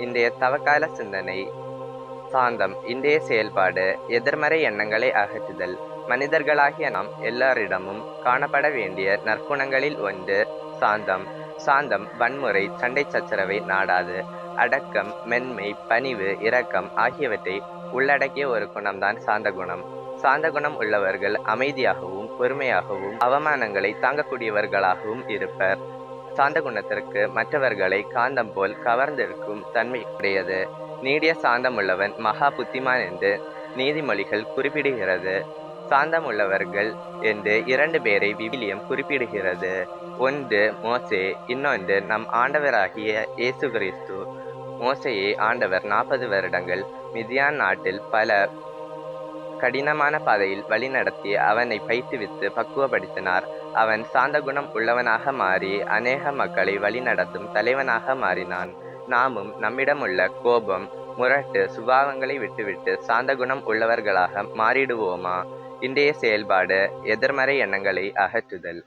இன்றைய தவக்கால சிந்தனை. சாந்தம். இன்றைய செயல்பாடு எதிர்மறை எண்ணங்களை அகற்றுதல். மனிதர்களாகிய நாம் எல்லாரிடமும் காணப்பட வேண்டிய நற்குணங்களில் ஒன்று சாந்தம். சாந்தம் வன்முறை, சண்டை சச்சரவை நாடாது. அடக்கம், மென்மை, பணிவு, இரக்கம் ஆகியவற்றை உள்ளடக்கிய ஒரு குணம்தான் சாந்த குணம். சாந்த குணம் உள்ளவர்கள் அமைதியாகவும் பொறுமையாகவும் அவமானங்களை தாங்கக்கூடியவர்களாகவும் இருப்பர். சாந்த குணத்திற்கு மற்றவர்களை காந்தம் போல் கவர்ந்திருக்கும் தன்மை உடையது. நீடிய சாந்தம் உள்ளவன் மகா புத்திமான் என்று நீதிமொழிகள் குறிப்பிடுகிறது. சாந்தம் உள்ளவர்கள் என்று 2 பேரை விவிலியம் குறிப்பிடுகிறது. ஒன்று மோசே, இன்னொன்று நம் ஆண்டவராகிய இயேசு கிறிஸ்து. மோசேயை ஆண்டவர் 40 வருடங்கள் மிதியான் நாட்டில் பல கடினமான பாதையில் வழிநடத்தி அவனை பயிற்றுவித்து பக்குவப்படுத்தினார். அவன் சாந்த குணம் உள்ளவனாக மாறி அநேக மக்களை வழிநடத்தும் தலைவனாக மாறினான். நாமும் நம்மிடமுள்ள கோபம், முரட்டு சுபாவங்களை விட்டுவிட்டு சாந்த குணம் உள்ளவர்களாக மாறிடுவோமா? இன்றைய செயல்பாடு எதிர்மறை எண்ணங்களை அகற்றுதல்.